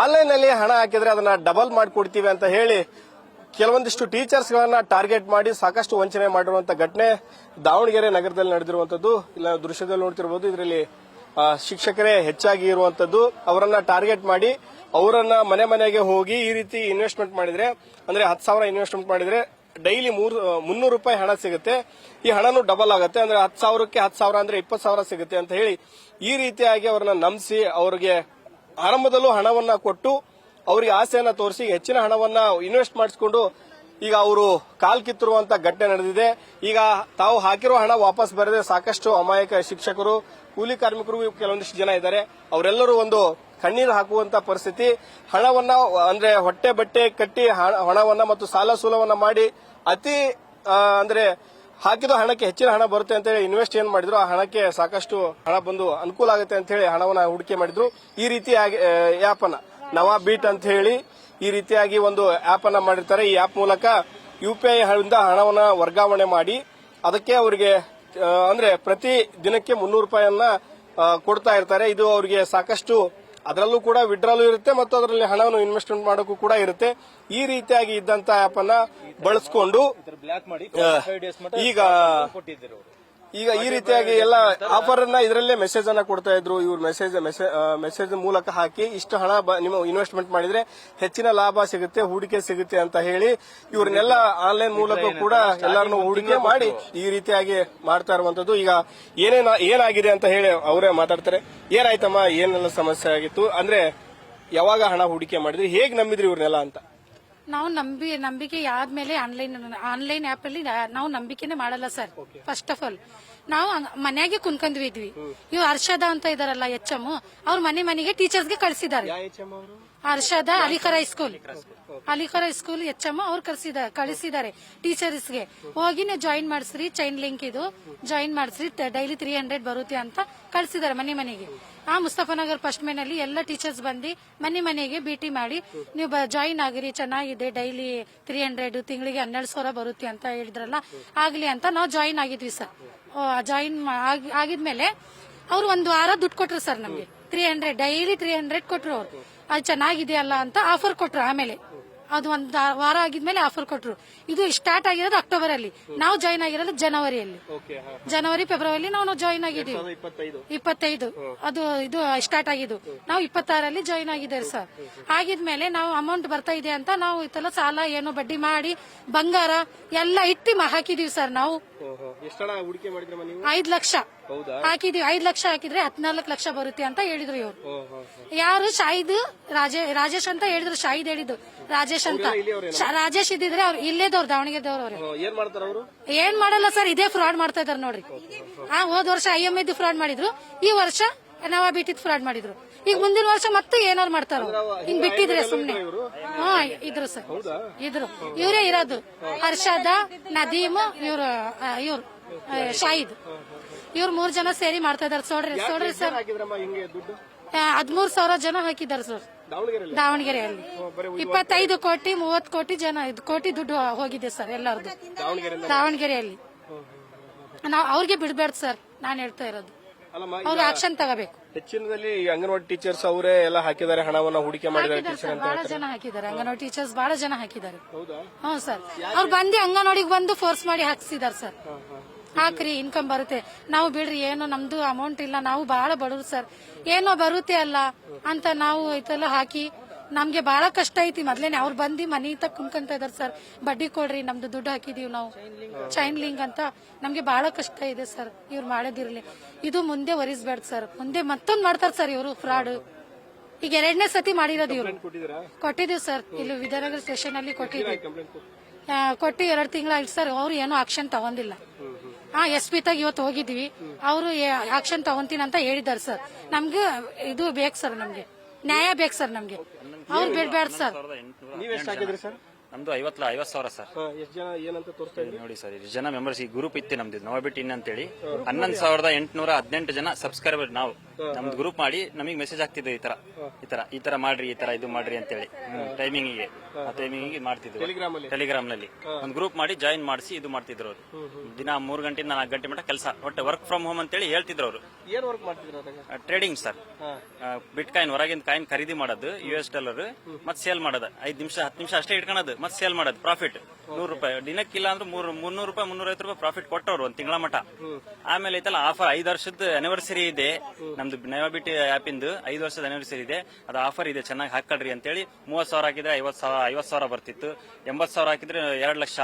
Online ನಲ್ಲಿ ಹಣ ಹಾಕಿದ್ರೆ ಅದನ್ನ ಡಬಲ್ ಮಾಡಿಕೊಡ್ತೀವಿ ಅಂತ ಹೇಳಿ ಕೆಲವೊಂದಿಷ್ಟು ಟೀಚರ್ಸ್ ಗಳನ್ನ ಟಾರ್ಗೆಟ್ ಮಾಡಿ ಸಾಕಷ್ಟು ವಂಚನೆ ಮಾಡಿರುವಂತಹ ಘಟನೆ ದಾವಣಗೆರೆ ನಗರದಲ್ಲಿ ನಡೆದಿರುವಂತದ್ದು. ಇಲ್ಲ ದೃಶ್ಯದಲ್ಲಿ ನೋಡ್ತಿರಬಹುದು. ಇದರಲ್ಲಿ ಶಿಕ್ಷಕರೇ ಹೆಚ್ಚಾಗಿ ಇರುವಂತದ್ದು. ಅವರನ್ನ ಟಾರ್ಗೆಟ್ ಮಾಡಿ ಅವರನ್ನ ಮನೆ ಮನೆಗೆ ಹೋಗಿ ಈ ರೀತಿ ಇನ್ವೆಸ್ಟ್ಮೆಂಟ್ ಮಾಡಿದ್ರೆ ಅಂದ್ರೆ 10,000 ಇನ್ವೆಸ್ಟ್ಮೆಂಟ್ ಮಾಡಿದ್ರೆ ಡೈಲಿ 300 ರೂಪಾಯಿ ಹಣ ಸಿಗುತ್ತೆ. ಈ ಹಣನು ಡಬಲ್ ಆಗುತ್ತೆ. ಅಂದ್ರೆ 10,000ಕ್ಕೆ 10,000 ಅಂದ್ರೆ 20,000 ಸಿಗುತ್ತೆ ಅಂತ ಹೇಳಿ ಈ ರೀತಿಯಾಗಿ ಅವರನ್ನ ನಂಬಿಸಿ ಅವರಿಗೆ ಆರಂಭದಲ್ಲೂ ಹಣವನ್ನ ಕೊಟ್ಟು ಅವರಿಗೆ ಆಸೆಯನ್ನ ತೋರಿಸಿ ಹೆಚ್ಚಿನ ಹಣವನ್ನ ಇನ್ವೆಸ್ಟ್ ಮಾಡಿಸಿಕೊಂಡು ಈಗ ಅವರು ಕಾಲ್ ಕಿತ್ತಿರುವಂತ ಘಟನೆ ನಡೆದಿದೆ. ಈಗ ತಾವು ಹಾಕಿರೋ ಹಣ ವಾಪಸ್ ಬರದೆ ಸಾಕಷ್ಟು ಅಮಾಯಕ ಶಿಕ್ಷಕರು, ಕೂಲಿ ಕಾರ್ಮಿಕರು ಕೆಲವೊಂದಿಷ್ಟು ಜನ ಇದ್ದಾರೆ. ಅವರೆಲ್ಲರೂ ಒಂದು ಕಣ್ಣೀರು ಹಾಕುವಂತ ಪರಿಸ್ಥಿತಿ. ಹಣವನ್ನ ಅಂದ್ರೆ ಹೊಟ್ಟೆ ಬಟ್ಟೆ ಕಟ್ಟಿ ಹಣವನ್ನ ಮತ್ತು ಸಾಲ ಸೂಲವನ್ನ ಮಾಡಿ ಅತಿ ಅಂದ್ರೆ ಹಾಕಿದ ಹಣಕ್ಕೆ ಹೆಚ್ಚಿನ ಹಣ ಬರುತ್ತೆ ಅಂತ ಹೇಳಿ ಇನ್ವೆಸ್ಟ್ ಏನ್ ಮಾಡಿದ್ರು ಆ ಹಣಕ್ಕೆ ಸಾಕಷ್ಟು ಹಣ ಬಂದು ಅನುಕೂಲ ಆಗುತ್ತೆ ಅಂತ ಹೇಳಿ ಹಣವನ್ನ ಹೂಡಿಕೆ ಮಾಡಿದ್ರು. ಈ ರೀತಿಯಾಗಿ ಆಪ್ ಅನ್ನ ನವಾ ಬೀಟ್ ಅಂತ ಹೇಳಿ ಈ ರೀತಿಯಾಗಿ ಒಂದು ಆಪ್ ಅನ್ನ ಮಾಡಿರ್ತಾರೆ. ಈ ಆಪ್ ಮೂಲಕ UPI ಇಂದ ಹಣವನ್ನ ವರ್ಗಾವಣೆ ಮಾಡಿ ಅದಕ್ಕೆ ಅವರಿಗೆ ಅಂದ್ರೆ ಪ್ರತಿ ದಿನಕ್ಕೆ 300 ರೂಪಾಯಿಯನ್ನ ಕೊಡ್ತಾ ಇರ್ತಾರೆ. ಇದು ಅವರಿಗೆ ಸಾಕಷ್ಟು ಅದರಲ್ಲೂ ಕೂಡ ವಿಡ್ರಾಲು ಇರುತ್ತೆ ಮತ್ತು ಅದರಲ್ಲಿ ಹಣವನ್ನು ಇನ್ವೆಸ್ಟ್ಮೆಂಟ್ ಮಾಡೋಕ್ಕೂ ಕೂಡ ಇರುತ್ತೆ. ಈ ರೀತಿಯಾಗಿ ಇದ್ದಂತ ಆಪ್ ಅನ್ನ ಬಳಸಿಕೊಂಡು ಈಗ ಈ ರೀತಿಯಾಗಿ ಎಲ್ಲ ಆಫರ್ ಅನ್ನ ಇದರಲ್ಲೇ ಮೆಸೇಜ್ ಅನ್ನ ಕೊಡ್ತಾ ಇದ್ರು. ಇವ್ರು ಮೆಸೇಜ್ ಮೂಲಕ ಹಾಕಿ ಇಷ್ಟು ಹಣ ನಿಮ್ಮ ಇನ್ವೆಸ್ಟ್ಮೆಂಟ್ ಮಾಡಿದ್ರೆ ಹೆಚ್ಚಿನ ಲಾಭ ಸಿಗುತ್ತೆ, ಹೂಡಿಕೆ ಸಿಗುತ್ತೆ ಅಂತ ಹೇಳಿ ಇವ್ರನ್ನೆಲ್ಲ ಆನ್ಲೈನ್ ಮೂಲಕ ಕೂಡ ಎಲ್ಲರನ್ನು ಹೂಡಿಕೆ ಮಾಡಿ ಈ ರೀತಿಯಾಗಿ ಮಾಡ್ತಾ ಇರುವಂತದ್ದು. ಈಗ ಏನಾಗಿದೆ ಅಂತ ಹೇಳಿ ಅವರೇ ಮಾತಾಡ್ತಾರೆ. ಏನಾಯ್ತಮ್ಮ, ಏನೆಲ್ಲ ಸಮಸ್ಯೆ ಆಗಿತ್ತು, ಅಂದ್ರೆ ಯಾವಾಗ ಹಣ ಹೂಡಿಕೆ ಮಾಡಿದ್ರಿ, ಹೇಗ್ ನಂಬಿದ್ರಿ ಇವ್ರನ್ನೆಲ್ಲ ಅಂತ? ನಾವು ನಂಬಿಕೆ ಆದ್ಮೇಲೆ ಆನ್ಲೈನ್ ಆಪ್ ಅಲ್ಲಿ ನಾವು ನಂಬಿಕೆನೆ ಮಾಡಲ್ಲ ಸರ್. ಫಸ್ಟ್ ಆಫ್ ಆಲ್ ನಾವು ಮನೆಯಾಗೆ ಕುನ್ಕೊಂಡ್ವಿದ್ವಿ. ಇವ್ ಹರ್ಷದ ಅಂತ ಇದಾರಲ್ಲ HM, ಅವ್ರ ಮನೆಗೆ ಟೀಚರ್ಸ್ಗೆ ಕಳಿಸಿದ್ದಾರೆ. ಹರ್ಷದ ಅಲಿಖರ ಸ್ಕೂಲ್ HM ಅವ್ರು ಕಳಿಸಿದ್ದಾರೆ ಟೀಚರ್ಸ್ಗೆ. ಹೋಗಿ ನೀವು ಜಾಯಿನ್ ಮಾಡಿಸ್ರಿ, ಚೈನ್ ಲಿಂಕ್ ಇದು ಜಾಯಿನ್ ಮಾಡಿಸ್ರಿ, ಡೈಲಿ 300 ಬರುತ್ತೆ ಅಂತ ಕಳಿಸಿದ್ದಾರೆ ಮನೆಗೆ. ಆ ಮುಸ್ತಫಾನಗರ್ ಫಸ್ಟ್ ಮೇನಲ್ಲಿ ಎಲ್ಲ ಟೀಚರ್ಸ್ ಬಂದು ಮನೆಗೆ ಭೇಟಿ ಮಾಡಿ ನೀವು ಜಾಯಿನ್ ಆಗಿರಿ, ಚೆನ್ನಾಗಿದೆ, ಡೈಲಿ 300 ತಿಂಗಳಿಗೆ 12,000 ಬರುತ್ತೆ ಅಂತ ಹೇಳಿದ್ರಲ್ಲ, ಆಗ್ಲಿ ಅಂತ ನಾವು ಜಾಯಿನ್ ಆಗಿದ್ವಿ ಸರ್. ಜಾಯಿನ್ ಆಗಿದ್ಮೇಲೆ ಅವ್ರು ಒಂದು ವಾರ ದುಡ್ಡು ಕೊಟ್ರು ಸರ್ ನಮ್ಗೆ. 300 ಡೈಲಿ 300 ಕೊಟ್ರು. ಅವ್ರು ಅದು ಚೆನ್ನಾಗಿದೆ ಅಲ್ಲ ಅಂತ ಆಫರ್ ಕೊಟ್ರು. ಆಮೇಲೆ ಅದು ಒಂದು ವಾರ ಆಗಿದ್ಮೇಲೆ ಆಫರ್ ಕೊಟ್ರು. ಇದು ಸ್ಟಾರ್ಟ್ ಆಗಿರೋದು ಅಕ್ಟೋಬರ್ ಅಲ್ಲಿ, ನಾವು ಜಾಯಿನ್ ಆಗಿರೋದು ಜನವರಿ ಫೆಬ್ರವರಿ ನಾವು ಜಾಯಿನ್ ಆಗಿದ್ದೀವಿ. 25 ಅದು ಇದು ಸ್ಟಾರ್ಟ್ ಆಗಿದ್ದು. ನಾವು 26ರಲ್ಲಿ ಜಾಯಿನ್ ಆಗಿದ್ದೇವೆ ಸರ್. ಆಗಿದ್ಮೇಲೆ ನಾವು ಅಮೌಂಟ್ ಬರ್ತಾ ಇದೆ ಅಂತ ನಾವು ಇದೆಲ್ಲ ಸಾಲ ಏನು ಬಡ್ಡಿ ಮಾಡಿ ಬಂಗಾರ ಎಲ್ಲ ಇಟ್ಟು ಹಾಕಿದೀವಿ ಸರ್. ನಾವು 5 ಲಕ್ಷ ಹಾಕಿದೀವಿ. 5 ಲಕ್ಷ ಹಾಕಿದ್ರೆ 14 ಲಕ್ಷ ಬರುತ್ತೆ ಅಂತ ಹೇಳಿದ್ರು ಇವ್ರು. ಯಾರು ಶಾಹಿದ್ ರಾಜೇಶ್ ಅಂತ ಹೇಳಿದ್ರು. ಶಾಹಿದ್ ಹೇಳಿದ್ದು ರಾಜೇಶ್ ಅಂತ. ರಾಜೇಶ್ ಇದ್ದಿದ್ರೆ ಅವ್ರು ಇಲ್ಲೇದವ್ರು, ದಾವಣಗೆರೆದವ್ರು. ಏನ್ ಮಾಡಲ್ಲ ಸರ್, ಇದೇ ಫ್ರಾಡ್ ಮಾಡ್ತಾ ಇದಾರೆ ನೋಡ್ರಿ. ಹೋದ್ ವರ್ಷ IMI ಫ್ರಾಡ್ ಮಾಡಿದ್ರು, ಈ ವರ್ಷ ನವಾ ಬಿಟ್ಟಿದ್ ಫ್ರಾಡ್ ಮಾಡಿದ್ರು. ಈಗ ಮುಂದಿನ ವರ್ಷ ಮತ್ತೆ ಏನಾರು ಮಾಡ್ತಾರ. ಹಿಂಗ್ ಬಿಟ್ಟಿದ್ರೆ ಸುಮ್ನೆ ಇದ್ರು ಸರ್. ಇವರೇ ಇರೋದು ಹರ್ಷದ, ನದೀಮ್, ಇವ್ರು ಶಾಹಿದ್, ಇವ್ರು 3 ಜನ ಸೇರಿ ಮಾಡ್ತಾ ಇದಾರೆ. ಸೋಡ್ರಿ ಸರ್, 13,000 ಜನ ಹಾಕಿದ್ದಾರೆ ಸರ್ ದಾವಣಗೆರೆಯಲ್ಲಿ. 25 ಕೋಟಿ 30 ಕೋಟಿ ದುಡ್ಡು ಹೋಗಿದೆ ಸರ್ ಎಲ್ಲರದು ದಾವಣಗೆರೆಯಲ್ಲಿ. ನಾವು ಅವ್ರಿಗೆ ಬಿಡ್ಬೇಡ್ದು ಸರ್, ನಾನ್ ಹೇಳ್ತಾ ಇರೋದು. ಅವ್ರು ಆಕ್ಷನ್ ತಗೋಬೇಕು. ಹೆಚ್ಚಿನದಲ್ಲಿ ಅಂಗನವಾಡಿ ಟೀಚರ್ಸ್ ಅವರೇ ಎಲ್ಲ ಹಾಕಿದ್ದಾರೆ, ಹಣವನ್ನ ಹೂಡಿಕೆ ಮಾಡಿದ್ದಾರೆ. ಬಹಳ ಜನ ಹಾಕಿದ್ದಾರೆ, ಅಂಗನವಾಡಿ ಟೀಚರ್ಸ್ ಬಹಳ ಜನ ಹಾಕಿದ್ದಾರೆ. ಹ್ಮ್ ಸರ್, ಅವ್ರು ಬಂದು ಅಂಗನವಾಡಿಗೆ ಬಂದು ಫೋರ್ಸ್ ಮಾಡಿ ಹಾಕ್ಸಿದಾರೆ ಸರ್. ಹಾಕ್ರಿ, ಇನ್ಕಮ್ ಬರುತ್ತೆ. ನಾವು ಬಿಡ್ರಿ, ಏನು ನಮ್ದು ಅಮೌಂಟ್ ಇಲ್ಲ, ನಾವು ಬಹಳ ಬಡವ್ರು ಸರ್, ಏನೋ ಬರುತ್ತೆ ಅಲ್ಲ ಅಂತ ನಾವು ಇದೆಲ್ಲ ಹಾಕಿ ನಮ್ಗೆ ಬಹಳ ಕಷ್ಟ ಐತಿ. ಮೊದ್ಲೇನೆ ಅವ್ರು ಬಂದು ಮನೆ ತಕ್ಕ ಕುಣ್ಕೊಂತ ಇದಾರೆ ಸರ್. ಬಡ್ಡಿ ಕೊಡ್ರಿ, ನಮ್ದು ದುಡ್ಡು ಹಾಕಿದೀವಿ ನಾವು, ಚೈನ್ ಲಿಂಕ್ ಅಂತ. ನಮ್ಗೆ ಬಹಳ ಕಷ್ಟ ಇದೆ ಸರ್. ಇವ್ರು ಮಾಡೋದಿರ್ಲಿ, ಇದು ಮುಂದೆ ವರಿಸ್ಬೇಡ ಸರ್. ಮುಂದೆ ಮತ್ತೊಂದು ಮಾಡ್ತಾರೆ ಸರ್ ಇವರು ಫ್ರಾಡ್. ಈಗ 2ನೇ ಸತಿ ಮಾಡಿರೋದು ಇವ್ರು. ಕೊಟ್ಟಿದೀವಿ ಸರ್, ಇಲ್ಲಿ ವಿದ್ಯಾನಗರ ಸ್ಟೇಷನ್ ಅಲ್ಲಿ ಕೊಟ್ಟಿದ್ವಿ. ಕೊಟ್ಟು 2 ತಿಂಗಳಾಯ್ತು ಸರ್. ಅವ್ರು ಏನೋ ಆಕ್ಷನ್ ತಗೊಂಡಿಲ್ಲ. SP ತಾಗ ಇವತ್ತು ಹೋಗಿದ್ವಿ, ಅವರು ಆಕ್ಷನ್ ತಗೊಂತೀನಿ ಅಂತ ಹೇಳಿದಾರೆ ಸರ್. ನಮ್ಗೆ ಇದು ಬೇಕು ಸರ್, ನಮ್ಗೆ ನ್ಯಾಯ ಬೇಕು ಸರ್. ನಮ್ಗೆ ಅವ್ರು ಬಿಡ್ಬೇಡ ಸರ್. ನಮ್ದು 50,000 ಸರ್. ನೋಡಿ ಸರ್, ಎಷ್ಟು ಜನ ಮೆಂಬರ್ಸ್ ಈ ಗ್ರೂಪ್ ಇತ್ತು ನಮ್ದು ನವಾಬಿಟ್ ಇನ್ ಅಂತೇಳಿ. 11,818 ಜನ ಸಬ್ಸ್ಕ್ರೈಬರ್ ನಾವು. ನಮ್ದು ಗ್ರೂಪ್ ಮಾಡಿ ನಮಗೆ ಮೆಸೇಜ್ ಆಗ್ತಿದ್ರು ಈ ತರ ಮಾಡ್ರಿ, ಈ ತರ ಇದು ಮಾಡ್ರಿ ಅಂತೇಳಿ ಟೈಮಿಂಗಿಗೆ ಮಾಡ್ತಿದ್ರು. ಟೆಲಿಗ್ರಾಮ್ ನಲ್ಲಿ ಒಂದು ಗ್ರೂಪ್ ಮಾಡಿ ಜಾಯಿನ್ ಮಾಡಿಸಿ ಇದು ಮಾಡ್ತಿದ್ರು ಅವರು. ದಿನ 3 ಗಂಟೆಯಿಂದ 4 ಗಂಟೆ ಮಟ್ಟ ಕೆಲಸ, ಒಟ್ಟು ವರ್ಕ್ ಫ್ರಮ್ ಹೋಮ್ ಅಂತೇಳಿ ಹೇಳ್ತಿದ್ರು ಅವರು. ಏನ್ ವರ್ಕ್ ಮಾಡ್ತಿದ್ರು? ಟ್ರೇಡಿಂಗ್ ಸರ್, ಬಿಟ್ ಕಾಯಿನ್ ಹೊರಗಿಂದ ಕಾಯಿನ್ ಖರೀದಿ ಮಾಡೋದು $US ಮತ್ತೆ ಸೇಲ್ ಮಾಡೋದು. 5 ನಿಮಿಷ 10 ನಿಮಿಷ ಅಷ್ಟೇ ಇಟ್ಕೊಳ್ಳೋದು, ಮತ್ತೆ ಸೇಲ್ ಮಾಡೋದು. ಪ್ರಾಫಿಟ್ $100 ದಿನಕ್ಕಿಲ್ಲ ಅಂದ್ರೆ $300 $350 ಪ್ರಾಫಿಟ್ ಕೊಟ್ಟವ್ರು ಒಂದ್ ತಿಂಗಳ ಮಟ್ಟ. ಆಮೇಲೆ ಐತಲ್ಲ ಆಫರ್ 5 ವರ್ಷದ ಅನಿವರ್ಸರಿ ಇದೆ ನಮ್ದು ನಯಾಬಿಟಿ ಆಪ್ ಇಂದು 5 ವರ್ಷದ ಅನಿವರ್ಸರಿ ಇದೆ, ಅದು ಆಫರ್ ಇದೆ, ಚೆನ್ನಾಗಿ ಹಾಕೊಳ್ರಿ ಅಂತೇಳಿ. 30,000 ಹಾಕಿದ್ರೆ 50,000 ಬರ್ತಿತ್ತು. 80,000 ಹಾಕಿದ್ರೆ 2 ಲಕ್ಷ,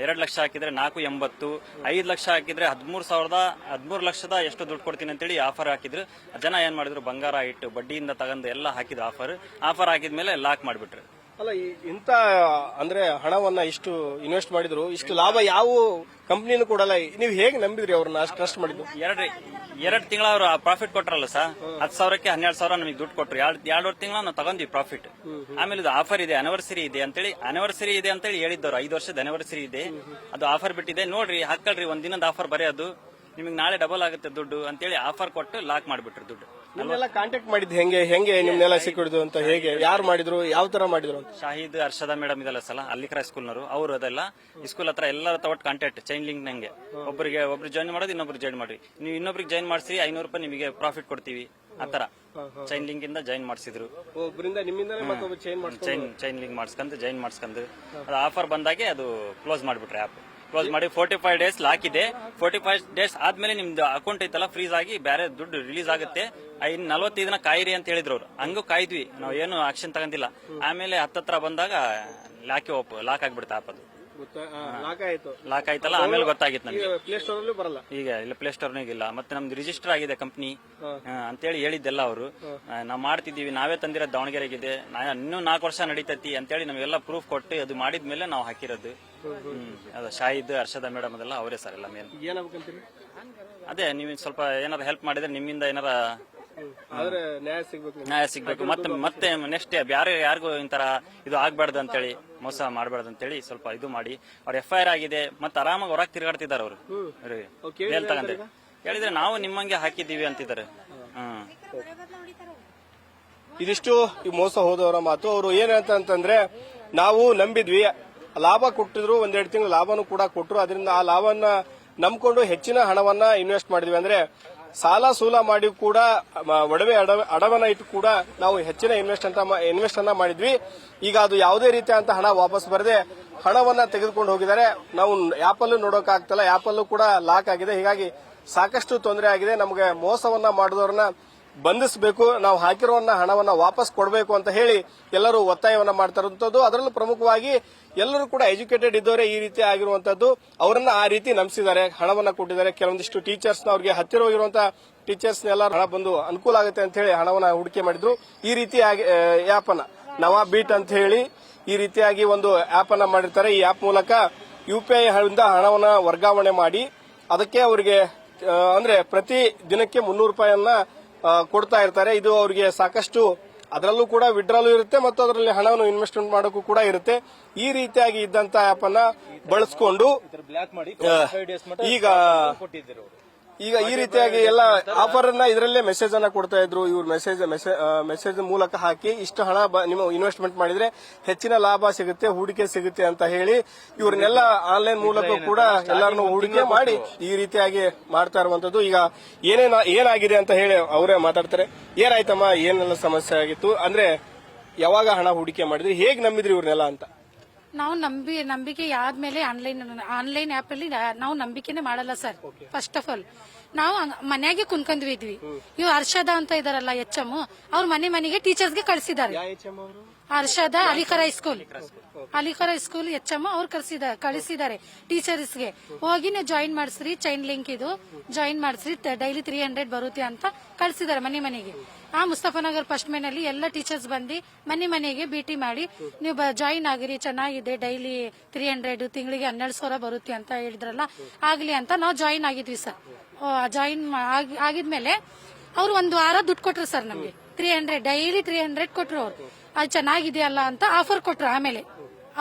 2 ಲಕ್ಷ ಹಾಕಿದ್ರೆ 480, 5 ಲಕ್ಷ ಹಾಕಿದ್ರೆ 13 ಲಕ್ಷದ ಎಷ್ಟು ದುಡ್ಡು ಕೊಡ್ತೀನಿ ಅಂತೇಳಿ ಆಫರ್ ಹಾಕಿದ್ರು. ಜನ ಏನ್ ಮಾಡಿದ್ರು, ಬಂಗಾರ ಇಟ್ಟು ಬಡ್ಡಿಯಿಂದ ತಗೊಂಡು ಎಲ್ಲ ಹಾಕಿದ್ರು. ಆಫರ್ ಹಾಕಿದ್ಮೇಲೆ ಲಾಕ್ ಮಾಡಿಬಿಟ್ರು. ಅಲ್ಲ, ಇಂತ ಅಂದ್ರೆ ಹಣವನ್ನ ಇಷ್ಟು ಇನ್ವೆಸ್ಟ್ ಮಾಡಿದ್ರು, ಇಷ್ಟು ಲಾಭ ಯಾವ ಕಂಪ್ನಿನೂ ಕೊಡಲ್ಲ. ನೀವು ಹೇಗೆ ನಂಬಿದ್ರಿ ಅವ್ರನ್ನ ಅಷ್ಟು ಟ್ರಸ್ಟ್ ಮಾಡಿದ್ದು? 2 ತಿಂಗಳ ಅವರು ಪ್ರಾಫಿಟ್ ಕೊಟ್ರಲ್ಲ ಸರ್, 10,000ಕ್ಕೆ 12,000 ನಮಗೆ ದುಡ್ಡು ಕೊಟ್ರು. 2 ತಿಂಗಳ ನಾವು ತಗೊಂಡ್ವಿ ಪ್ರಾಫಿಟ್. ಆಮೇಲೆ ಇದು ಆಫರ್ ಇದೆ, ಅನಿವರ್ಸರಿ ಇದೆ ಅಂತೇಳಿ ಹೇಳಿದ್ದವ್ರು. 5 ವರ್ಷದ ಅನಿವರ್ಸರಿ ಇದೆ, ಅದು ಆಫರ್ ಬಿಟ್ಟಿದೆ ನೋಡ್ರಿ, ಹಾಕೊಳ್ರಿ, ಒಂದ್ ದಿನದ ಆಫರ್ ಬರೀ ಅದು ನಿಮಗೆ ನಾಳೆ ಡಬಲ್ ಆಗುತ್ತೆ ದುಡ್ಡು ಅಂತೇಳಿ ಆಫರ್ ಕೊಟ್ಟು ಲಾಕ್ ಮಾಡಿಬಿಟ್ರು ದುಡ್ಡು. ನಿಮ್ನೆಲ್ಲ ಕಾಂಟ್ಯಾಕ್ಟ್ ಮಾಡಿದ್ದು ಹೆಂಗೆ ನಿಮ್ನೆಲ್ಲ ಸಿಕ್ಕಿಡ್ದು ಅಂತ, ಹೇಗೆ, ಯಾರು ಮಾಡಿದ್ರು, ಯಾವ ತರ ಮಾಡಿದ್ರು ಅಂತ? ಶಾಹಿದ್, ಹರ್ಷದ ಮೇಡಮ್ ಇದೆಲ್ಲ ಸಲ ಅಲ್ಲಿಕ್ರಾ ಸ್ಕೂಲ್ನವರು, ಅವರು ಅದೆಲ್ಲ ಸ್ಕೂಲ್ ಹತ್ರ ಎಲ್ಲರ ಒಟ್ಟು ಕಾಂಟ್ಯಾಕ್ಟ್ ಚೈನ್ ಲಿಂಕ್ ನಂಗೆ. ಒಬ್ರು ಜಾಯಿನ್ ಮಾಡೋದು, ಇನ್ನೊಬ್ರು ಜಾಯಿನ್ ಮಾಡ್ರಿ, ನೀವು ಇನ್ನೊಬ್ರಿಗೆ ಜಾಯಿನ್ ಮಾಡಿಸಿ $500 ನಿಮಗೆ ಪ್ರಾಫಿಟ್ ಕೊಡ್ತೀವಿ. ಆತರ ಚೈನ್ ಲಿಂಕ್ ಇಂದ ಜಾಯಿನ್ ಮಾಡಿಸಿದ್ರು. ಚೈನ್ ಲಿಂಕ್ ಮಾಡಿಸ್ಕೊಂಡು ಜಾಯಿನ್ ಮಾಡಿಸ್ಕೊಂಡು ಅದು ಆಫರ್ ಬಂದಾಗೆ ಅದು ಕ್ಲೋಸ್ ಮಾಡಿಬಿಟ್ರೆ ಆಪ್. ಕ್ಲೋಸ್ ಮಾಡಿ 45 ಡೇಸ್ ಲಾಕ್ ಇದೆ. 45 ಡೇಸ್ ಆದ್ಮೇಲೆ ನಿಮ್ದು ಅಕೌಂಟ್ ಐತಲ್ಲ ಫ್ರೀಸ್ ಆಗಿ ಬೇರೆ ದುಡ್ಡು ರಿಲೀಸ್ ಆಗುತ್ತೆ. 45 ದಿನ ಕಾಯಿರಿ ಅಂತ ಹೇಳಿದ್ರು ಅವ್ರು. ಹಂಗೂ ಕಾಯ್ದ್ವಿ ನಾವು, ಏನು ಆಕ್ಷನ್ ತಗೊಂಡಿಲ್ಲ. ಆಮೇಲೆ ಹತ್ತತ್ರ ಬಂದಾಗ ಲಾಕ್ ಆಗ್ಬಿಡುತ್ತೆ ಆಪ್. ಅದು ಲಾಕ್ ಆಯ್ತಲ್ಲ, ಆಮೇಲೆ ಗೊತ್ತಾಗಿತ್ತು ನಮ್ಗೆ. ಪ್ಲೇ ಸ್ಟೋರ್ ಅಲ್ಲೂ ಬರಲ್ಲ ಈಗ ಇಲ್ಲ, ಪ್ಲೇ ಸ್ಟೋರ್ ಇಲ್ಲ. ಮತ್ತೆ ನಮ್ದು ರಿಜಿಸ್ಟರ್ ಆಗಿದೆ ಕಂಪ್ನಿ ಅಂತೇಳಿ ಹೇಳಿದ್ದೆಲ್ಲ ಅವರು. ನಾವು ಮಾಡ್ತಿದೀವಿ, ನಾವೇ ತಂದಿರೋದು ದಾವಣಗೆರೆಗಿದೆ, ಇನ್ನೂ 4 ವರ್ಷ ನಡೀತೈತಿ ಅಂತೇಳಿ ನಮಗೆಲ್ಲ ಪ್ರೂಫ್ ಕೊಟ್ಟು ಅದು ಮಾಡಿದ್ಮೇಲೆ ನಾವು ಹಾಕಿರೋದು. ಅದು ಶಾಹಿದ್, ಹರ್ಷದ ಮೇಡಮ್ ಅದೆಲ್ಲ ಅವರೇ ಸರ್ ಎಲ್ಲ ಮೇನ್. ಏನಾಗ್ಬೇಕಂತೀರಿ? ಅದೇ ನೀವು ಸ್ವಲ್ಪ ಏನಾರ ಹೆಲ್ಪ್ ಮಾಡಿದ್ರೆ ನಿಮ್ಮಿಂದ ಏನಾರ ನ್ಯಾಯ ಸಿಗ್ಬೇಕು. ಮತ್ತೆ ನೆಕ್ಸ್ಟ್ ಬೇರೆ ಯಾರಿಗೂ ಇಂತರ ಇದು ಆಗ್ಬಾರ್ದು ಅಂತೇಳಿ, ಮೋಸ ಮಾಡಬಾರ್ದು ಅಂತೇಳಿ ಸ್ವಲ್ಪ ಇದು ಮಾಡಿ. ಅವ್ರ FIR ಆಗಿದೆ, ಮತ್ತೆ ಆರಾಮಾಗಿ ಹೊರಗೆ ತಿರುಗಾಡ್ತಿದ್ದಾರೆ ಅವರು. ಮೇಲ್ ತಗೊಂಡೆ ಹೇಳಿದ್ರೆ ನಾವು ನಿಮ್ಮಂಗೆ ಹಾಕಿದ್ದೀವಿ ಅಂತಿದ್ದಾರೆ. ಇದಿಷ್ಟು ಈ ಮೋಸ ಹೋದವರ ಮಾತು. ಅವರು ಏನಂತಂದ್ರೆ, ನಾವು ನಂಬಿದ್ವಿ, ಲಾಭ ಕೊಟ್ಟಿದ್ರು, 1-2 ತಿಂಗಳು ಲಾಭನೂ ಕೂಡ ಕೊಟ್ಟರು. ಅದರಿಂದ ಆ ಲಾಭವನ್ನ ನಂಬ್ಕೊಂಡು ಹೆಚ್ಚಿನ ಹಣವನ್ನ ಇನ್ವೆಸ್ಟ್ ಮಾಡಿದ್ವಿ. ಅಂದ್ರೆ ಸಾಲ ಸೂಲ ಮಾಡಿ ಕೂಡ, ಒಡವೆ ಅಡವನ್ನ ಇಟ್ಟು ಕೂಡ ನಾವು ಹೆಚ್ಚಿನ ಇನ್ವೆಸ್ಟ್ ಅನ್ನ ಮಾಡಿದ್ವಿ. ಈಗ ಅದು ಯಾವುದೇ ರೀತಿಯಂತ ಹಣ ವಾಪಸ್ ಬರದೆ ಹಣವನ್ನ ತೆಗೆದುಕೊಂಡು ಹೋಗಿದ್ದಾರೆ. ನಾವು ಆಪ್ ಅಲ್ಲೂ ನೋಡೋಕೆ ಆಗ್ತಲ್ಲ, ಆಪ್ ಅಲ್ಲೂ ಕೂಡ ಲಾಕ್ ಆಗಿದೆ. ಹೀಗಾಗಿ ಸಾಕಷ್ಟು ತೊಂದರೆ ಆಗಿದೆ. ನಮಗೆ ಮೋಸವನ್ನ ಮಾಡಿದವ್ರನ್ನ ಬಂಧಿಸಬೇಕು, ನಾವು ಹಾಕಿರೋ ಹಣವನ್ನ ವಾಪಸ್ ಕೊಡಬೇಕು ಅಂತ ಹೇಳಿ ಎಲ್ಲರೂ ಒತ್ತಾಯವನ್ನ ಮಾಡ್ತಾರಂತದ್ದು. ಅದರಲ್ಲೂ ಪ್ರಮುಖವಾಗಿ ಎಲ್ಲರೂ ಕೂಡ ಎಜುಕೇಟೆಡ್ ಇದ್ದವರೇ ಈ ರೀತಿ ಆಗಿರುವಂತದ್ದು. ಅವರನ್ನ ಆ ರೀತಿ ನಂಬಿಸಿದ್ದಾರೆ, ಹಣವನ್ನ ಕೊಟ್ಟಿದ್ದಾರೆ. ಕೆಲವೊಂದಿಷ್ಟು ಟೀಚರ್ಸ್, ಅವ್ರಿಗೆ ಹತ್ತಿರವಾಗಿರುವಂತಹ ಟೀಚರ್ಸ್ ಎಲ್ಲ ಹಣ ಬಂದು ಅನುಕೂಲ ಆಗುತ್ತೆ ಅಂತ ಹೇಳಿ ಹಣವನ್ನ ಹೂಡಿಕೆ ಮಾಡಿದ್ರು. ಈ ರೀತಿ ಆಪ್ ಅನ್ನ ನವಾ ಬೀಟ್ ಅಂತ ಹೇಳಿ ಈ ರೀತಿಯಾಗಿ ಒಂದು ಆಪ್ ಅನ್ನ ಮಾಡಿರ್ತಾರೆ. ಈ ಆಪ್ ಮೂಲಕ UPI ಇಂದ ಹಣವನ್ನ ವರ್ಗಾವಣೆ ಮಾಡಿ ಅದಕ್ಕೆ ಅವರಿಗೆ ಅಂದ್ರೆ ಪ್ರತಿ ದಿನಕ್ಕೆ $300 ಕೊಡ್ತಾ ಇರ್ತಾರೆ. ಇದು ಅವರಿಗೆ ಸಾಕಷ್ಟು, ಅದರಲ್ಲೂ ಕೂಡ ವಿಡ್ರಾಲು ಇರುತ್ತೆ ಮತ್ತು ಅದರಲ್ಲಿ ಹಣವನ್ನು ಇನ್ವೆಸ್ಟ್ಮೆಂಟ್ ಮಾಡೋಕ್ಕೂ ಕೂಡ ಇರುತ್ತೆ. ಈ ರೀತಿಯಾಗಿ ಇದ್ದಂತ ಆಪ್ ಅನ್ನ ಬಳಸಿಕೊಂಡು ಈಗ ಈ ರೀತಿಯಾಗಿ ಎಲ್ಲ ಆಫರ್ ಅನ್ನ ಇದರಲ್ಲೇ ಮೆಸೇಜ್ ಅನ್ನ ಕೊಡ್ತಾ ಇದ್ರು. ಇವ್ರು ಮೆಸೇಜ್ ಮೂಲಕ ಹಾಕಿ ಇಷ್ಟು ಹಣ ನಿಮ್ಮ ಇನ್ವೆಸ್ಟ್ಮೆಂಟ್ ಮಾಡಿದ್ರೆ ಹೆಚ್ಚಿನ ಲಾಭ ಸಿಗುತ್ತೆ, ಹೂಡಿಕೆ ಸಿಗುತ್ತೆ ಅಂತ ಹೇಳಿ ಇವ್ರನ್ನೆಲ್ಲ ಆನ್ಲೈನ್ ಮೂಲಕ ಕೂಡ ಎಲ್ಲರನ್ನು ಹೂಡಿಕೆ ಮಾಡಿ ಈ ರೀತಿಯಾಗಿ ಮಾಡ್ತಾ ಇರುವಂತದ್ದು. ಈಗ ಏನಾಗಿದೆ ಅಂತ ಹೇಳಿ ಅವರೇ ಮಾತಾಡ್ತಾರೆ. ಏನಾಯ್ತಮ್ಮ, ಏನೆಲ್ಲ ಸಮಸ್ಯೆ ಆಗಿತ್ತು, ಅಂದ್ರೆ ಯಾವಾಗ ಹಣ ಹೂಡಿಕೆ ಮಾಡಿದ್ರಿ, ಹೇಗ್ ನಂಬಿದ್ರಿ ಇವ್ರನ್ನೆಲ್ಲ ಅಂತ? ನಾವು ನಂಬಿಕೆ ಆದ್ಮೇಲೆ ಆನ್ಲೈನ್ ಆಪ್ ಅಲ್ಲಿ ನಾವು ನಂಬಿಕೆನೆ ಮಾಡಲ್ಲ ಸರ್. ಫಸ್ಟ್ ಆಫ್ ಆಲ್ ನಾವು ಮನ್ಯಾಗೆ ಕುನ್ಕೊಂಡ್ವಿದ್ವಿ. ಇವ್ ಹರ್ಷದ ಅಂತ ಇದಾರಲ್ಲ HM, ಅವ್ರ ಮನೆಗೆ ಟೀಚರ್ಸ್ಗೆ ಕಳಿಸಿದ್ದಾರೆ. ಹರ್ಷದ ಅಲಿಖರ ಸ್ಕೂಲ್ HM ಅವ್ರು ಕಳಿಸಿದ್ದಾರೆ ಟೀಚರ್ಸ್ಗೆ. ಹೋಗಿ ನೀವು ಜಾಯಿನ್ ಮಾಡಿಸ್ರಿ, ಚೈನ್ ಲಿಂಕ್ ಇದು ಜಾಯಿನ್ ಮಾಡಿಸ್ರಿ, ಡೈಲಿ 300 ಬರುತ್ತೆ ಅಂತ ಕಳಿಸಿದ್ದಾರೆ ಮನೆಗೆ. ಆ ಮುಸ್ತಫಾನಗರ್ ಫಸ್ಟ್ ಮೇನಲ್ಲಿ ಎಲ್ಲ ಟೀಚರ್ಸ್ ಬಂದು ಮನೆಗೆ ಭೇಟಿ ಮಾಡಿ ನೀವು ಜಾಯಿನ್ ಆಗಿರಿ, ಚೆನ್ನಾಗಿದೆ, ಡೈಲಿ 300, ತಿಂಗಳಿಗೆ 12,000 ಬರುತ್ತೆ ಅಂತ ಹೇಳಿದ್ರಲ್ಲ, ಆಗ್ಲಿ ಅಂತ ನಾವು ಜಾಯಿನ್ ಆಗಿದ್ವಿ ಸರ್. ಜಾಯಿನ್ ಆಗಿದ್ಮೇಲೆ ಅವ್ರು 1 ವಾರ ದುಡ್ಡು ಕೊಟ್ರು ಸರ್ ನಮ್ಗೆ. 300 ಡೈಲಿ 300 ಕೊಟ್ರು ಅವ್ರು. ಅದು ಚೆನ್ನಾಗಿದೆಯಲ್ಲ ಅಂತ ಆಫರ್ ಕೊಟ್ರು.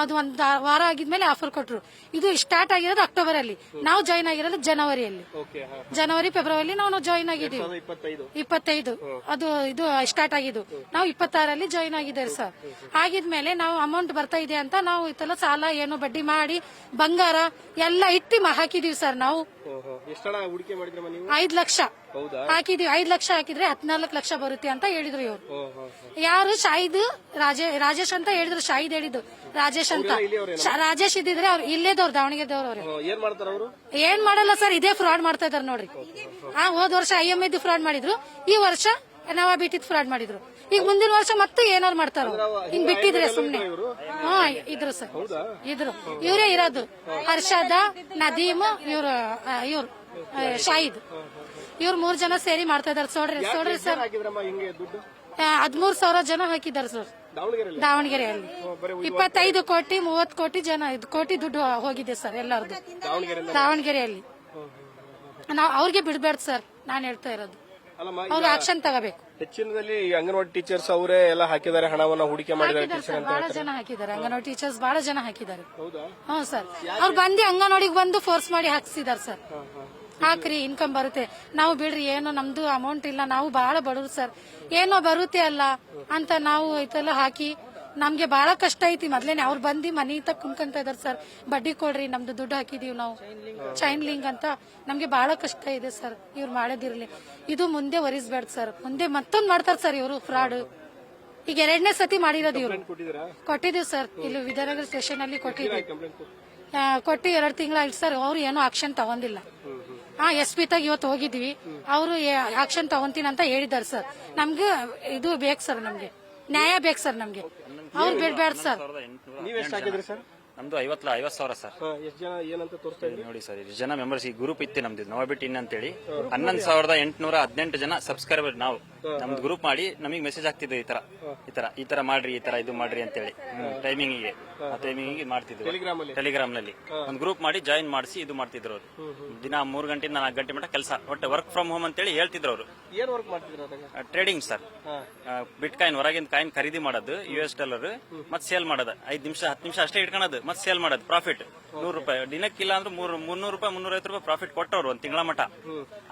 ಅದು ಒಂದ್ ವಾರ ಆಗಿದ್ಮೇಲೆ ಆಫರ್ ಕೊಟ್ರು. ಇದು ಸ್ಟಾರ್ಟ್ ಆಗಿರೋದು ಅಕ್ಟೋಬರ್ ಅಲ್ಲಿ, ನಾವು ಜಾಯಿನ್ ಆಗಿರೋದು ಜನವರಿಯಲ್ಲಿ. ಜನವರಿ ಫೆಬ್ರವರಿ ನಾವು ಜಾಯಿನ್ ಆಗಿದ್ದೀವಿ. 25 ಅದು ಇದು ಸ್ಟಾರ್ಟ್ ಆಗಿದ್ದು. ನಾವು 26ರಲ್ಲಿ ಜಾಯಿನ್ ಆಗಿದ್ದೇವೆ ಸರ್. ಆಗಿದ್ಮೇಲೆ ನಾವು ಅಮೌಂಟ್ ಬರ್ತಾ ಇದೆ ಅಂತ ನಾವು ಇದೆಲ್ಲ ಸಾಲ ಏನೋ ಬಡ್ಡಿ ಮಾಡಿ ಬಂಗಾರ ಎಲ್ಲ ಇಟ್ಟು ಹಾಕಿದೀವಿ ಸರ್. ನಾವು 5 ಲಕ್ಷ ಹಾಕಿದೀವಿ. 5 ಲಕ್ಷ ಹಾಕಿದ್ರೆ 14 ಲಕ್ಷ ಬರುತ್ತೆ ಅಂತ ಹೇಳಿದ್ರು ಇವರು. ಯಾರು ಶಾಹಿದ್ ರಾಜೇಶ್ ಅಂತ ಹೇಳಿದ್ರು. ಶಾಹಿದ್ ಹೇಳಿದ್ದು ರಾಜೇಶ್ ಅಂತ. ರಾಜೇಶ್ ಇದ್ದಿದ್ರೆ ಅವ್ರು ಇಲ್ಲೇದವ್ರು, ದಾವಣಗೆರೆದವ್ರು. ಅವ್ರು ಏನ್ ಮಾಡಲ್ಲ ಸರ್, ಇದೇ ಫ್ರಾಡ್ ಮಾಡ್ತಾ ಇದಾರೆ ನೋಡ್ರಿ. ಹೋದ್ ವರ್ಷ IMI ಫ್ರಾಡ್ ಮಾಡಿದ್ರು, ಈ ವರ್ಷ ನಾವ ಬಿಟ್ಟಿದ್ ಫ್ರಾಡ್ ಮಾಡಿದ್ರು. ಈಗ ಮುಂದಿನ ವರ್ಷ ಮತ್ತೆ ಏನಾರು ಮಾಡ್ತಾರ. ಹಿಂಗ್ ಬಿಟ್ಟಿದ್ರೆ ಸುಮ್ನೆ ಇದ್ರು ಸರ್, ಇದ್ರು. ಇವರೇ ಇರೋದು ಹರ್ಷದ, ನದೀಮ್, ಇವ್ರು ಶಾಹಿದ್, ಇವ್ರು 3 ಜನ ಸೇರಿ ಮಾಡ್ತಾ ಇದಾರೆ. ಸೋಡ್ರಿ ಸರ್, 13,000 ಜನ ಹಾಕಿದ್ದಾರೆ ಸರ್ ದಾವಣಗೆರೆಯಲ್ಲಿ. 25 ಕೋಟಿ 30 ಕೋಟಿ ಕೋಟಿ ದುಡ್ಡು ಹೋಗಿದೆ ಸರ್ ಎಲ್ಲರದು ದಾವಣಗೆರೆಯಲ್ಲಿ. ನಾವು ಅವ್ರಿಗೆ ಬಿಡ್ಬೇಡ ಸರ್, ನಾನ್ ಹೇಳ್ತಾ ಇರೋದು. ಅವ್ರು ಆಕ್ಷನ್ ತಗೋಬೇಕು. ಹೆಚ್ಚಿನದಲ್ಲಿ ಅಂಗನವಾಡಿ ಟೀಚರ್ಸ್ ಅವರೇ ಎಲ್ಲ ಹಾಕಿದ್ದಾರೆ, ಹಣವನ್ನ ಹೂಡಿಕೆ ಮಾಡಿದ್ದಾರೆ. ಬಹಳ ಜನ ಹಾಕಿದ್ದಾರೆ, ಅಂಗನವಾಡಿ ಟೀಚರ್ಸ್ ಬಹಳ ಜನ ಹಾಕಿದ್ದಾರೆ. ಹ್ಞೂ ಸರ್, ಅವ್ರು ಬಂದು ಅಂಗನವಾಡಿಗೆ ಬಂದು ಫೋರ್ಸ್ ಮಾಡಿ ಹಾಕ್ಸಿದಾರೆ ಸರ್. ಹಾಕ್ರಿ, ಇನ್ಕಮ್ ಬರುತ್ತೆ. ನಾವು ಬಿಡ್ರಿ, ಏನೋ ನಮ್ದು ಅಮೌಂಟ್ ಇಲ್ಲ, ನಾವು ಬಹಳ ಬಡವ್ರು ಸರ್, ಏನೋ ಬರುತ್ತೆ ಅಲ್ಲ ಅಂತ ನಾವು ಇದೆಲ್ಲ ಹಾಕಿ ನಮ್ಗೆ ಬಹಳ ಕಷ್ಟ ಐತಿ. ಮೊದ್ಲೇನೆ ಅವ್ರು ಬಂದು ಮನಿ ತಕ್ಕ ಕುಂತ್ಕೊಂತ ಇದಾರೆ ಸರ್. ಬಡ್ಡಿ ಕೊಡ್ರಿ, ನಮ್ದು ದುಡ್ಡು ಹಾಕಿದೀವಿ ನಾವು ಚೈನ್ ಲಿಂಕ್ ಅಂತ. ನಮ್ಗೆ ಬಹಳ ಕಷ್ಟ ಇದೆ ಸರ್. ಇವ್ರು ಮಾಡೋದಿರ್ಲಿ, ಇದು ಮುಂದೆ ಒರಿಸ್ಬೇಡ ಸರ್. ಮುಂದೆ ಮತ್ತೊಂದು ಮಾಡ್ತಾರ ಸರ್ ಇವರು ಫ್ರಾಡ್. ಈಗ 2ನೇ ಸತಿ ಮಾಡಿರೋದು ಇವ್ರು. ಕೊಟ್ಟಿದೀವಿ ಸರ್, ಇಲ್ಲಿ ವಿದ್ಯಾನಗರ ಸ್ಟೇಷನ್ ಅಲ್ಲಿ ಕೊಟ್ಟಿದ್ವಿ. ಕೊಟ್ಟು 2 ತಿಂಗಳಾಯ್ತು ಸರ್. ಅವ್ರು ಏನೋ ಆಕ್ಷನ್ ತಗೊಂಡಿಲ್ಲ. SP ತಾಗ ಇವತ್ತು ಹೋಗಿದ್ವಿ, ಅವರು ಆಕ್ಷನ್ ತಗೊಂತೀನಿ ಅಂತ ಹೇಳಿದಾರೆ ಸರ್. ನಮ್ಗೆ ಇದು ಬೇಕು ಸರ್, ನಮ್ಗೆ ನ್ಯಾಯ ಬೇಕು ಸರ್. ನಮ್ಗೆ ಅವ್ರು ಬಿಡ್ಬೇಡ ಸರ್. ನೀವೆಷ್ಟು ಹಾಕಿದ್ರಿ ಸರ್? ನಮ್ದು 50,000 ಸರ್. ಎಷ್ಟು ಜನ ಏನಂತ ತೋರಿಸ್ತಾ ಇದ್ರಿ ನೋಡಿ ಸರ್, ಎಷ್ಟು ಜನ ಮೆಂಬರ್ಸ್ ಈ ಗ್ರೂಪ್ ಇತ್ತು ನಮ್ದು ನವಬಿಟ್ ಇನ್ ಅಂತೇಳಿ. 11,818 ಜನ ಸಬ್ಸ್ಕ್ರೈಬರ್. ನಾವು ನಮ್ದು ಗ್ರೂಪ್ ಮಾಡಿ ನಮಗೆ ಮೆಸೇಜ್ ಆಗ್ತಿದ್ವಿ, ಈ ತರ ಮಾಡ್ರಿ, ಈ ತರ ಇದು ಮಾಡ್ರಿ ಅಂತೇಳಿ. ಟೈಮಿಂಗಿಗೆ ಮಾಡ್ತಿದ್ರು ಟೆಲಿಗ್ರಾಮ್ ನಲ್ಲಿ ಒಂದು ಗ್ರೂಪ್ ಮಾಡಿ ಜಾಯಿನ್ ಮಾಡಿಸಿ ಇದು ಮಾಡ್ತಿದ್ರು ಅವರು. ದಿನ 3 ಗಂಟೆಯಿಂದ 4 ಗಂಟೆ ಮಟ್ಟ ಕೆಲಸ, ಒಟ್ಟು ವರ್ಕ್ ಫ್ರಮ್ ಹೋಮ್ ಅಂತೇಳಿ ಹೇಳ್ತಿದ್ರು ಅವರು. ಏನ್ ವರ್ಕ್ ಮಾಡ್ತಿದ್ರು? Trading sir. ಬಿಟ್ ಕಾಯಿನ್, ಹೊರಗಿಂದ ಕಾಯಿನ್ ಖರೀದಿ ಮಾಡೋದು US ಡಾಲರ್, ಮತ್ತೆ ಸೇಲ್ ಮಾಡೋದು. 5 ನಿಮಿಷ 10 ನಿಮಿಷ ಅಷ್ಟೇ ಇಟ್ಕೊಳ್ಳೋದು, ಮತ್ತೆ ಸೇಲ್ ಮಾಡೋದು. ಪ್ರಾಫಿಟ್ 100 ರೂಪಾಯಿ ದಿನಕ್ಕಿಲ್ಲ ಅಂದ್ರೆ 300 ರೂಪಾಯಿ 350 ರೂಪಾಯಿ ಪ್ರಾಫಿಟ್ ಕೊಟ್ಟವ್ರು ಒಂದ್ ತಿಂಗಳ ಮಟ್ಟ.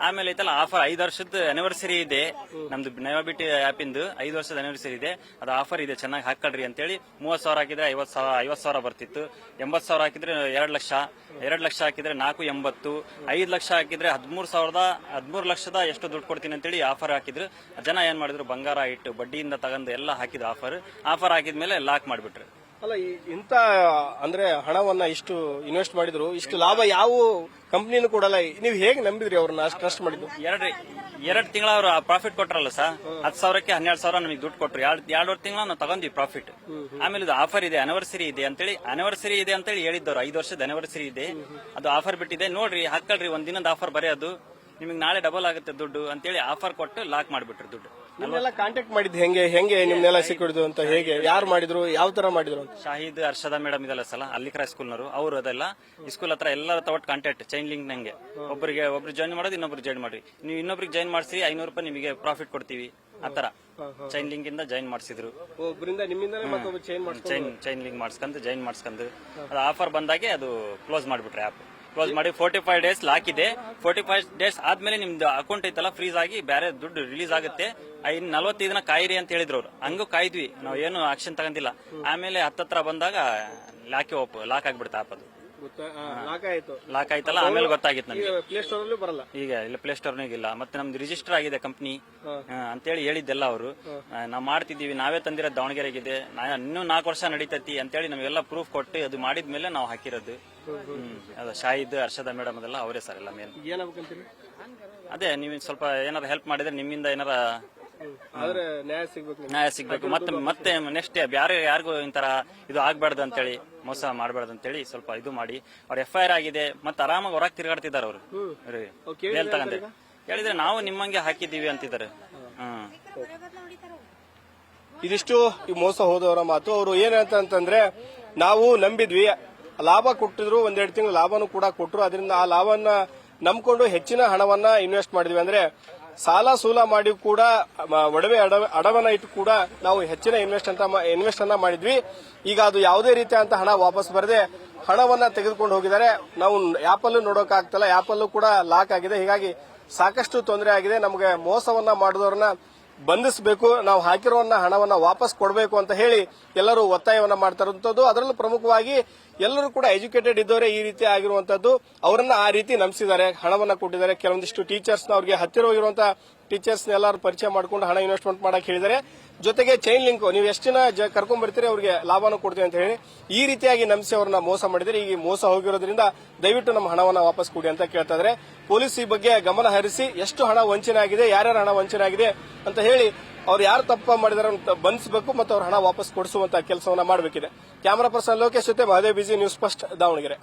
ಆಮೇಲೆ ಐತಲ್ಲ ಆಫರ್, 5 ವರ್ಷದ ಅನಿವರ್ಸರಿ ಇದೆ ನಮ್ದು ನವಬಿಟ್ ಆಪ್ ಇಂದು. 5 ವರ್ಷದ ಅನಿವರ್ಸರಿ ಇದೆ, ಅದು ಆಫರ್ ಇದೆ, ಚೆನ್ನಾಗಿ ಹಾಕೊಳ್ರಿ ಅಂತೇಳಿ. 30,000 ಹಾಕಿದ್ರೆ 50,000 ಬರ್ತಿತ್ತು. 80,000 ಹಾಕಿದ್ರೆ 2 ಲಕ್ಷ, 2 ಲಕ್ಷ ಹಾಕಿದ್ರೆ 480, 5 ಲಕ್ಷ ಹಾಕಿದ್ರೆ 13 ಲಕ್ಷದ ಎಷ್ಟು ದುಡ್ಡು ಕೊಡ್ತೀನಿ ಅಂತೇಳಿ ಆಫರ್ ಹಾಕಿದ್ರು. ಜನ ಏನ್ ಮಾಡಿದ್ರು, ಬಂಗಾರ ಇಟ್ಟು ಬಡ್ಡಿಯಿಂದ ತಗೊಂಡು ಎಲ್ಲ ಹಾಕಿದ್ರು. ಆಫರ್ ಹಾಕಿದ್ಮೇಲೆ ಲಾಕ್ ಮಾಡಿಬಿಟ್ರು. ಅಲ್ಲ, ಇಂತ ಅಂದ್ರೆ ಹಣವನ್ನ ಇಷ್ಟು ಇನ್ವೆಸ್ಟ್ ಮಾಡಿದ್ರು, ಇಷ್ಟು ಲಾಭ ಯಾವ ಕಂಪ್ನಿನೂ ಕೊಡಲ್ಲ. ನೀವು ಹೇಗೆ ನಂಬಿದ್ರಿ ಅವ್ರನ್ನ? ಅಷ್ಟು ಟ್ರಸ್ಟ್ ಮಾಡಿದ್ರು. 2 ತಿಂಗಳ ಅವ್ರು ಪ್ರಾಫಿಟ್ ಕೊಟ್ರಲ್ಲ ಸರ್, 10,000ಕ್ಕೆ 12,000 ನಮಗೆ ದುಡ್ಡು ಕೊಟ್ರು. 2 ತಿಂಗಳ ನಾವು ತಗೊಂಡ್ವಿ ಪ್ರಾಫಿಟ್. ಆಮೇಲೆ ಇದು ಆಫರ್ ಇದೆ, ಅನಿವರ್ಸರಿ ಇದೆ ಅಂತೇಳಿ ಹೇಳಿದ್ದವ್ರು. 5 ವರ್ಷದ ಅನಿವರ್ಸರಿ ಇದೆ, ಅದು ಆಫರ್ ಬಿಟ್ಟಿದೆ ನೋಡ್ರಿ, ಹಾಕಲ್ರಿ, ಒಂದ್ ದಿನದ ಆಫರ್ ಬರೀ ಅದು ನಿಮಗೆ ನಾಳೆ ಡಬಲ್ ಆಗುತ್ತೆ ದುಡ್ಡು ಅಂತೇಳಿ ಆಫರ್ ಕೊಟ್ಟು ಲಾಕ್ ಮಾಡಿಬಿಟ್ರು ದುಡ್ಡು. ನಿಮ್ನೆಲ್ಲ ಕಾಂಟ್ಯಾಕ್ಟ್ ಮಾಡಿದ್ ಹೆಂಗೆ ನಿಮ್ನೆಲ್ಲ ಸಿಕ್ಕಿಡ್ದು ಅಂತ? ಹೇಗೆ, ಯಾರು ಮಾಡಿದ್ರು, ಯಾವ ತರ ಮಾಡಿದ್ರು ಅಂತ? ಶಾಹಿದ್, ಹರ್ಷದ ಮೇಡಮ್ ಇದಲ್ಲ ಸಲ ಅಲ್ಲಿಕ್ರಾ ಸ್ಕೂಲ್ನವರು, ಅವರು ಅದೆಲ್ಲ ಸ್ಕೂಲ್ ಹತ್ರ ಎಲ್ಲರ ಒಟ್ಟು ಕಾಂಟ್ಯಾಕ್ಟ್ ಚೈನ್ ಲಿಂಕ್. ನಂಗೆ ಒಬ್ರು ಜಾಯಿನ್ ಮಾಡೋದು, ಇನ್ನೊಬ್ರು ಜಾಯಿನ್ ಮಾಡಿ, ನೀವು ಇನ್ನೊಬ್ರಿಗೆ ಜಾಯಿನ್ ಮಾಡಿಸಿ 500 ರೂಪಾಯಿ ನಿಮಗೆ ಪ್ರಾಫಿಟ್ ಕೊಡ್ತೀವಿ. ಆತರ ಚೈನ್ ಲಿಂಕ್ ಇಂದ ಜಾಯಿನ್ ಮಾಡಿಸಿದ್ರು. ಚೈನ್ ಲಿಂಕ್ ಮಾಡಿಸ್ಕೊಂಡು ಜಾಯಿನ್ ಮಾಡಿಸ್ಕೊಂಡು ಅದು ಆಫರ್ ಬಂದಾಗೆ ಅದು ಕ್ಲೋಸ್ ಮಾಡಿಬಿಟ್ರೆ ಆಪ್. ಕ್ಲೋಸ್ ಮಾಡಿ 45 ಡೇಸ್ ಲಾಕ್ ಇದೆ. 45 ಡೇಸ್ ಆದ್ಮೇಲೆ ನಿಮ್ದು ಅಕೌಂಟ್ ಐತಲ್ಲ ಫ್ರೀಸ್ ಆಗಿ ಬೇರೆ ದುಡ್ಡು ರಿಲೀಸ್ ಆಗುತ್ತೆ. 45 ದಿನ ಕಾಯಿರಿ ಅಂತ ಹೇಳಿದ್ರು ಅವ್ರು. ಹಂಗೂ ಕಾಯ್ದ್ವಿ ನಾವು, ಏನು ಆಕ್ಷನ್ ತಗೊಂಡಿಲ್ಲ. ಆಮೇಲೆ ಹತ್ತತ್ರ ಬಂದಾಗ ಲಾಕ್ ಆಗ್ಬಿಡುತ್ತೆ ಆಪ್. ಅದು ಲಾಕ್ ಆಯ್ತಲ್ಲ, ಆಮೇಲೆ ಗೊತ್ತಾಗಿತ್ತು ನಮಗೆ. ಈಗ ಇಲ್ಲ, ಪ್ಲೇ ಸ್ಟೋರ್ನಾಗ ಇಲ್ಲ. ಮತ್ತೆ ನಮ್ದು ರಿಜಿಸ್ಟರ್ ಆಗಿದೆ ಕಂಪ್ನಿ ಅಂತೇಳಿ ಹೇಳಿದ್ದೆಲ್ಲ ಅವರು. ನಾವು ಮಾಡ್ತಿದ್ದೀವಿ, ನಾವೇ ತಂದಿರೋದು ದಾವಣಗೆರೆಗಿದೆ, ಇನ್ನೂ 4 ವರ್ಷ ನಡೀತೈತಿ ಅಂತೇಳಿ ನಮಗೆಲ್ಲ ಪ್ರೂಫ್ ಕೊಟ್ಟು ಅದು ಮಾಡಿದ್ಮೇಲೆ ನಾವು ಹಾಕಿರೋದು. ಅದು ಶಾಹಿದ್, ಹರ್ಷದ ಮೇಡಮ್ ಅದೆಲ್ಲ ಅವರೇ ಸರ್ ಎಲ್ಲ ಮೇನ್. ಅದೇ ನೀವು ಸ್ವಲ್ಪ ಏನಾರ ಹೆಲ್ಪ್ ಮಾಡಿದ್ರೆ ನಿಮ್ಮಿಂದ ಏನಾರ ನ್ಯಾಯ ಸಿಗ್ಬೇಕು. ಮತ್ತೆ ನೆಕ್ಸ್ಟ್ ಬೇರೆ ಯಾರಿಗೂ ಇಂತರ ಇದು ಆಗ್ಬಾರ್ದು ಅಂತೇಳಿ, ಮೋಸ ಮಾಡಬಾರ್ದು ಅಂತೇಳಿ ಸ್ವಲ್ಪ ಇದು ಮಾಡಿ. ಅವ್ರ FIR ಆಗಿದೆ, ಮತ್ತೆ ಆರಾಮಾಗಿ ಹೊರಗೆ ತಿರುಗಾಡ್ತಿದ್ದಾರೆ ಅವರು. ಬೇಲ್ ತಗೊಂಡ್ರೆ ಹೇಳಿದ್ರೆ ನಾವು ನಿಮ್ಮಂಗೆ ಹಾಕಿದ್ದೀವಿ ಅಂತಿದ್ದಾರೆ. ಇದಿಷ್ಟು ಈ ಮೋಸ ಹೋದವರ ಮಾತು. ಅವರು ಏನ್ ಹೇಳ್ತಂತಂದ್ರೆ, ನಾವು ನಂಬಿದ್ವಿ, ಲಾಭ ಕೊಟ್ಟಿದ್ರು, 1-2 ತಿಂಗಳು ಲಾಭನೂ ಕೂಡ ಕೊಟ್ಟರು. ಅದರಿಂದ ಆ ಲಾಭವನ್ನ ನಂಬ್ಕೊಂಡು ಹೆಚ್ಚಿನ ಹಣವನ್ನ ಇನ್ವೆಸ್ಟ್ ಮಾಡಿದ್ವಿ. ಅಂದ್ರೆ ಸಾಲ ಸೂಲ ಮಾಡಿ ಕೂಡ ಒಡವೆ ಅಡವನ್ನ ಇಟ್ಟು ಕೂಡ ನಾವು ಹೆಚ್ಚಿನ ಇನ್ವೆಸ್ಟ್ ಅನ್ನ ಮಾಡಿದ್ವಿ. ಈಗ ಅದು ಯಾವುದೇ ರೀತಿಯಾದಂತಹ ಹಣ ವಾಪಸ್ ಬರದೆ ಹಣವನ್ನ ತೆಗೆದುಕೊಂಡು ಹೋಗಿದ್ದಾರೆ. ನಾವು ಆಪ್ ಅಲ್ಲೂ ನೋಡೋಕ್ಕಾಗ್ತಲ್ಲ, ಆಪ್ ಅಲ್ಲೂ ಕೂಡ ಲಾಕ್ ಆಗಿದೆ. ಹೀಗಾಗಿ ಸಾಕಷ್ಟು ತೊಂದರೆ ಆಗಿದೆ. ನಮಗೆ ಮೋಸವನ್ನ ಮಾಡಿದವರನ್ನ ಬಂಧಿಸಬೇಕು, ನಾವು ಹಾಕಿರುವನ್ನ ಹಣವನ್ನ ವಾಪಸ್ ಕೊಡಬೇಕು ಅಂತ ಹೇಳಿ ಎಲ್ಲರೂ ಒತ್ತಾಯವನ್ನ ಮಾಡ್ತಾ ಇರುವಂತದ್ದು. ಅದರಲ್ಲೂ ಪ್ರಮುಖವಾಗಿ ಎಲ್ಲರೂ ಕೂಡ ಎಜುಕೇಟೆಡ್ ಇದ್ದವರೇ ಈ ರೀತಿ ಆಗಿರುವಂತದ್ದು. ಅವರನ್ನ ಆ ರೀತಿ ನಂಬಿಸಿದ್ದಾರೆ, ಹಣವನ್ನ ಕೊಟ್ಟಿದ್ದಾರೆ. ಕೆಲವೊಂದಿಷ್ಟು ಟೀಚರ್ಸ್ ಅವ್ರಿಗೆ ಹತ್ತಿರವಾಗಿರುವಂತಹ ಟೀಚರ್ಸ್ ಎಲ್ಲರೂ ಪರಿಚಯ ಮಾಡ್ಕೊಂಡು ಹಣ ಇನ್ವೆಸ್ಟ್ಮೆಂಟ್ ಮಾಡಕ್ ಹೇಳಿದ್ದಾರೆ. ಜೊತೆಗೆ ಚೈನ್ ಲಿಂಕ್, ನೀವು ಎಷ್ಟು ಜನ ಕರ್ಕೊಂಡ್ ಬರ್ತೀರಿ ಅವ್ರಿಗೆ ಲಾಭನೂ ಕೊಡ್ತೀವಿ ಅಂತ ಹೇಳಿ ಈ ರೀತಿಯಾಗಿ ನಂಬಿಸಿ ಅವ್ರನ್ನ ಮೋಸ ಮಾಡಿದ್ರೆ ಈಗ ಮೋಸ ಹೋಗಿರೋದ್ರಿಂದ ದಯವಿಟ್ಟು ನಮ್ಮ ಹಣವನ್ನ ವಾಪಸ್ ಕೊಡಿ ಅಂತ ಕೇಳ್ತಾ ಇದ್ದಾರೆ. ಪೊಲೀಸ್ ಈ ಬಗ್ಗೆ ಗಮನ ಹರಿಸಿ ಎಷ್ಟು ಹಣ ವಂಚನೆ ಆಗಿದೆ, ಯಾರ್ಯಾರ ಹಣ ವಂಚನೆ ಆಗಿದೆ ಅಂತ ಹೇಳಿ ಅವ್ರು ಯಾರು ತಪ್ಪ ಮಾಡಿದಾರೆ ಅಂತ ಬಂಧಿಸಬೇಕು ಮತ್ತು ಅವ್ರ ಹಣ ವಾಪಸ್ ಕೊಡಿಸುವಂತ ಕೆಲಸವನ್ನ ಮಾಡಬೇಕಿದೆ. ಕ್ಯಾಮರಾ ಪರ್ಸನ್ ಲೋಕೇಶ್ ಜೊತೆ Mahadev BG, news first, Davanagere.